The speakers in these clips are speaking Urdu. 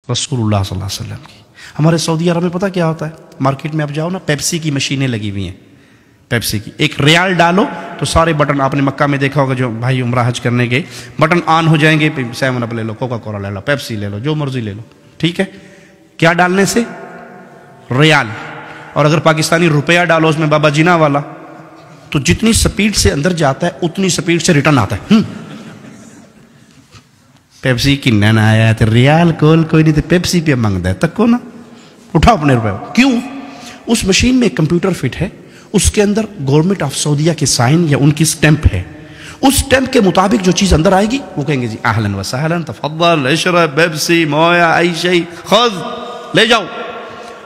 رسول اللہ صلی اللہ علیہ وسلم کی. ہمارے سعودی عرب میں پتہ کیا ہوتا ہے؟ مارکیٹ میں آپ جاؤ نا، پیپسی کی مشینیں لگی ہوئی ہیں. پیپسی کی ایک ریال ڈالو تو سارے بٹن، آپ نے مکہ میں دیکھا ہوگا جو بھائی عمرہ حج کرنے گئے، بٹن آن ہو جائیں گے. 7 اپ لے لو، کوکا کولا لے لو، پیپسی لے لو، جو مرضی لے لو. ٹھیک ہے، کیا ڈالنے سے؟ ریال. اور اگر پاکستانی روپیہ ڈالو اس میں بابا جینا والا، تو جتنی سپیڈ سے اندر جاتا ہے اتنی سپیڈ سے ریٹرن آتا ہے. پیپسی کی نانا آیا تو ریال کول کوئی نہیں، تو پیپسی پہ مانگتا ہے تک کو نا، اٹھاؤ اپنے روپے. کیوں؟ اس مشین میں ایک کمپیوٹر فٹ ہے، اس کے اندر گورنمنٹ آف سعودیہ کے سائن یا ان کی سٹیمپ ہے. اس سٹیمپ کے مطابق جو چیز اندر آئے گی وہ کہیں گے جی اہلاً و سہلاً، تفضل اشرب پیپسی مویا ای شیء خذ، لے جاؤ.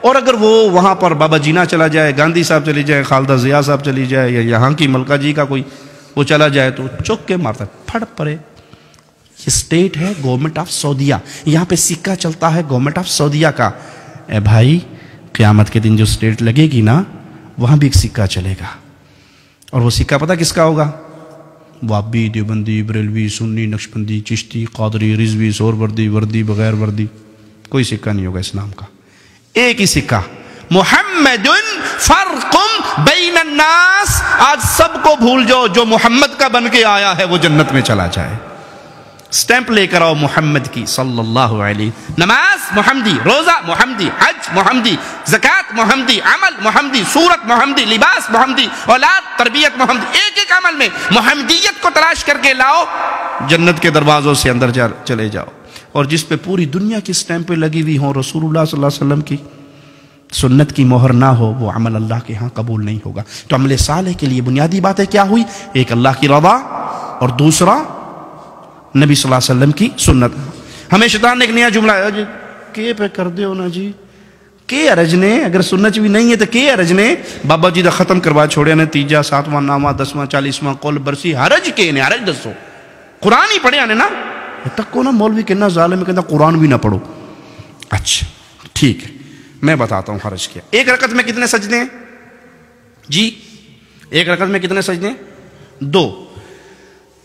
اور اگر وہ وہاں پر بابا جینا چلا جائے، گاندھی صاحب چلی جائے، خالدہ ضیاء صاحب چلی جائے، یا یہاں کی ملکہ جی کا کوئی وہ چلا جائے، تو چوک کے مارتا ہے، پھڑ پڑے. یہ سٹیٹ ہے گورنمنٹ آف سعودیہ، یہاں پہ سکہ چلتا ہے گورنمنٹ آف سعودیہ کا. اے بھائی، قیامت کے دن جو سٹیٹ لگے گی نا، وہاں بھی ایک سکہ چلے گا. اور وہ سکہ پتہ کس کا ہوگا؟ وابی، دیوبندی، بریلوی، سنی، نقشبندی، چشتی، قادری، رضوی، سہروردی، وردی، بغیر وردی، کوئی سکہ نہیں ہوگا اسلام کا. ایک ہی سکہ، محمد فرق بین الناس. آج سب کو بھول جاؤ، جو محمد کا بن کے آیا ہے وہ جنت میں چلا جائے. سٹیمپ لے کر آؤ محمد کی صلی اللہ علیہ. نماز محمدی، روزہ محمدی، حج محمدی، زکوٰۃ محمدی، عمل محمدی، صورت محمدی، لباس محمدی، اولاد تربیت محمدی. ایک ایک عمل میں محمدیت کو تلاش کر کے لاؤ، جنت کے دروازوں سے اندر چلے جاؤ. اور جس پہ پوری دنیا کی سٹیمپیں لگی ہوئی ہوں، رسول اللہ صلی اللہ علیہ وسلم کی سنت کی مہر نہ ہو، وہ عمل اللہ کے ہاں قبول نہیں ہوگا. تو عمل صالح کے لیے بنیادی باتیں کیا ہوئی؟ ایک اللہ کی رضا، اور دوسرا نبی صلی اللہ علیہ وسلم کی سنت. ہمیں شیطان نے ایک نیا جملہ ہے، جی کے پہ کر دیو نا جی، کے ارج نے، اگر سنت بھی نہیں ہے تو کے ارج نے. بابا جی دا ختم کروا چھوڑے نے، 3 7واں 9واں 10واں 40واں قول برسی، حرج کے نے، حرج دسو. قرآن ہی پڑھے آنے نا تک کو نا. مولوی کہنا ظالم کہنا قرآن بھی نہ پڑھو. اچھا ٹھیک ہے، میں بتاتا ہوں حرج کیا. ایک رکعت میں کتنے سجدے ہیں جی؟ ایک رکعت میں کتنے سجدے ہیں؟ 2.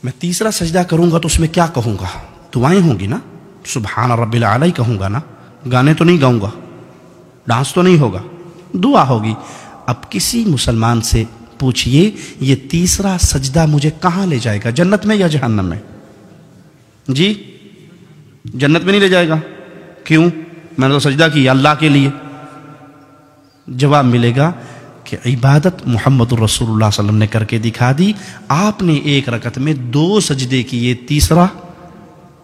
میں تیسرا سجدہ کروں گا تو اس میں کیا کہوں گا؟ دعائیں ہوں گی نا، سبحان رب العلی کہوں گا نا، گانے تو نہیں گاؤں گا، ڈانس تو نہیں ہوگا، دعا ہوگی. اب کسی مسلمان سے پوچھئے یہ تیسرا سجدہ مجھے کہاں لے جائے گا، جنت میں یا جہنم میں؟ جی جنت میں نہیں لے جائے گا. کیوں؟ میں نے تو سجدہ کیا اللہ کے لیے. جواب ملے گا کہ عبادت محمد الرسول اللہ صلی اللہ علیہ وسلم نے کر کے دکھا دی. آپ نے ایک رکعت میں 2 سجدے کیے، تیسرا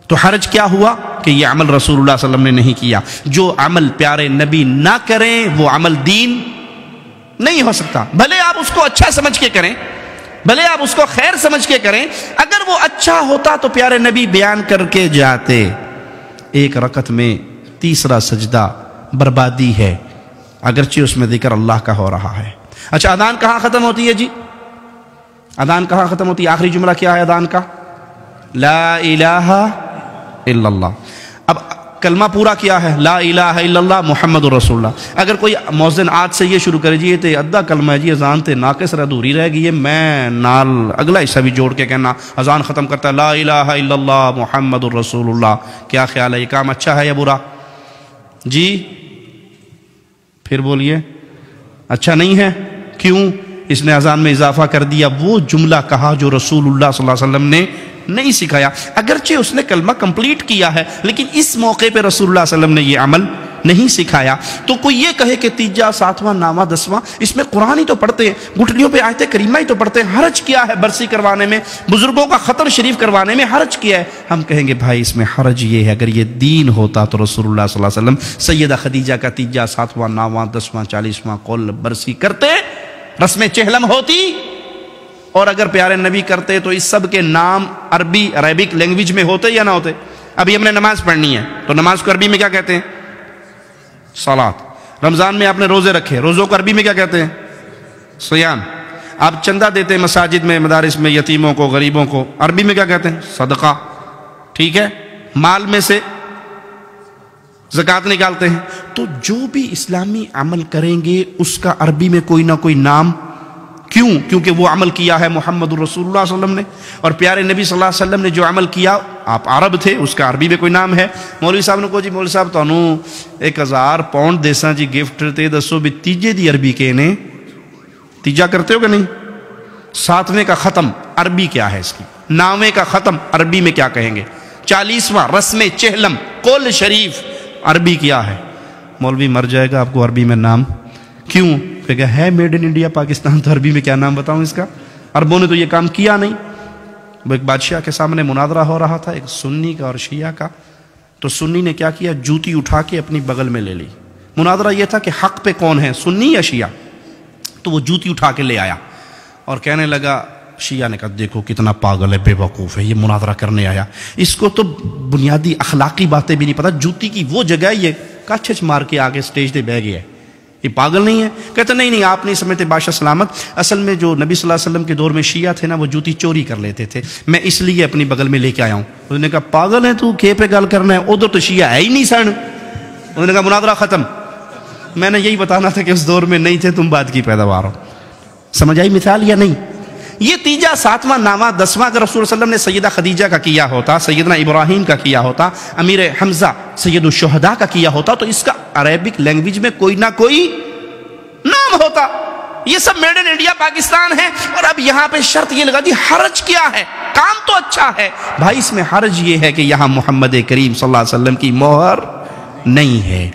تو حرج کیا ہوا کہ یہ عمل رسول اللہ صلی اللہ علیہ وسلم نے نہیں کیا. جو عمل پیارے نبی نہ کریں وہ عمل دین نہیں ہو سکتا. بھلے آپ اس کو اچھا سمجھ کے کریں، بھلے آپ اس کو خیر سمجھ کے کریں، اگر وہ اچھا ہوتا تو پیارے نبی بیان کر کے جاتے. ایک رکعت میں تیسرا سجدہ بربادی ہے، اگرچہ اس میں ذکر اللہ کا ہو رہا ہے. اچھا اذان کہاں ختم ہوتی ہے جی؟ اذان کہاں ختم ہوتی ہے؟ آخری جملہ کیا ہے اذان کا؟ لا الہ الا اللہ. اب کلمہ پورا کیا ہے؟ لا الہ الا اللہ محمد الرسول اللہ. اگر کوئی مؤذن آج سے یہ شروع کرے جی یہ تے ادھا کلمہ ہے جی، اذان تے ناقص رہ دوری رہ گئی ہے، میں نال اگلا حصہ بھی جوڑ کے کہنا اذان ختم کرتا ہے لا الہ الا اللہ محمد الرسول اللہ. کیا خیال ہے، یہ کام اچھا ہے یا برا جی؟ پھر بولیے اچھا نہیں ہے. کیوں؟ اس نے اذان میں اضافہ کر دیا، وہ جملہ کہا جو رسول اللہ صلی اللہ علیہ وسلم نے نہیں سکھایا. اگرچہ اس نے کلمہ کمپلیٹ کیا ہے لیکن اس موقع پہ رسول اللہ صلی اللہ علیہ وسلم نے یہ عمل نہیں سکھایا. تو کوئی یہ کہے کہ 3 7واں 9واں 10واں اس میں قرآن ہی تو پڑھتے ہیں، گھٹنیوں پہ آیت کریمہ ہی تو پڑھتے ہیں، حرج کیا ہے برسی کروانے میں، بزرگوں کا خطر شریف کروانے میں حرج کیا ہے؟ ہم کہیں گے بھائی اس میں حرج یہ ہے، اگر یہ دین ہوتا تو رسول اللہ صلی اللہ علیہ وسلم سیدہ خدیجہ کا 3 7واں 9واں 10واں 40واں قول برسی کرتے، رسم چہلم ہوتی. اور اگر پیارے نبی کرتے تو اس سب کے نام عربی عربک لینگویج میں ہوتے یا نہ ہوتے؟ ابھی ہم نے نماز پڑھنی ہے تو نماز کو عربی میں کیا کہتے ہیں؟ صلاۃ. رمضان میں آپ نے روزے رکھے، روزوں کو عربی میں کیا کہتے ہیں؟ صیام. آپ چندہ دیتے ہیں مساجد میں، مدارس میں، یتیموں کو، غریبوں کو، عربی میں کیا کہتے ہیں؟ صدقہ. ٹھیک ہے، مال میں سے زکوٰۃ نکالتے ہیں. تو جو بھی اسلامی عمل کریں گے اس کا عربی میں کوئی نہ کوئی نام کیوں؟ کیونکہ وہ عمل کیا ہے محمد رسول اللہ صلی اللہ علیہ وسلم نے، اور پیارے نبی صلی اللہ علیہ وسلم نے جو عمل کیا، آپ عرب تھے، اس کا عربی میں کوئی نام ہے۔ مولوی صاحب نے کہا جی مولوی صاحب تانوں 1000 پاؤنڈ دیساں جی گفٹ، تے دسو بھی تیجے دی عربی کے نے، تیجا کرتے ہو کہ نہیں؟ 7ویں کا ختم عربی کیا ہے اس کی؟ 9ویں کا ختم عربی میں کیا کہیں گے؟ 40واں رسم چہلم قول شریف عربی کیا ہے؟ مولوی مر جائے گا آپ کو عربی میں نام کیوں؟ کہ ہے میڈ ان انڈیا پاکستان، تو عربی میں کیا نام بتاؤں اس کا؟ عربوں نے تو یہ کام کیا نہیں۔ وہ ایک بادشاہ کے سامنے مناظرہ ہو رہا تھا، ایک سنی کا اور شیعہ کا، تو سنی نے کیا کیا؟ جوتی اٹھا کے اپنی بغل میں لے لی۔ مناظرہ یہ تھا کہ حق پہ کون ہے، سنی یا شیعہ؟ تو وہ جوتی اٹھا کے لے آیا اور کہنے لگا، شیعہ نے کہا دیکھو کتنا پاگل ہے، بے وقوف ہے، یہ مناظرہ کرنے آیا، اس کو تو بنیادی اخلاقی باتیں بھی نہیں پتہ، جوتی کی وہ جگہ یہ کچھ مار کے آگے سٹیج پہ بیٹھ گیا ہے، یہ پاگل نہیں ہے؟ کہتے نہیں آپ نہیں سمجھتے بادشاہ سلامت، اصل میں جو نبی صلی اللہ علیہ وسلم کے دور میں شیعہ تھے نا، وہ جوتی چوری کر لیتے تھے، میں اس لیے اپنی بغل میں لے کے آیا ہوں۔ انہوں نے کہا پاگل ہے تو، کھے پہ گل کرنا ہے، ادھر تو شیعہ ہے ہی نہیں سن۔ انہوں نے کہا مناظرہ ختم۔ میں نے یہی بتانا تھا کہ اس دور میں نہیں تھے، تم بات کی پیداوار ہو۔ سمجھ آئی مثال یا نہیں؟ یہ تیجا 7واں 9واں 10واں اگر رسول صلی اللہ علیہ وسلم نے سیدہ خدیجہ کا کیا ہوتا، سیدنا ابراہیم کا کیا ہوتا، امیر حمزہ سید الشہداء کا کیا ہوتا، تو اس کا عربک لینگویج میں کوئی نہ کوئی نام ہوتا۔ یہ سب میڈ ان انڈیا پاکستان ہے، اور اب یہاں پہ شرط یہ لگا دی حرج کیا ہے؟ کام تو اچھا ہے بھائی، اس میں حرج یہ ہے کہ یہاں محمد کریم صلی اللہ علیہ وسلم کی مہر نہیں ہے۔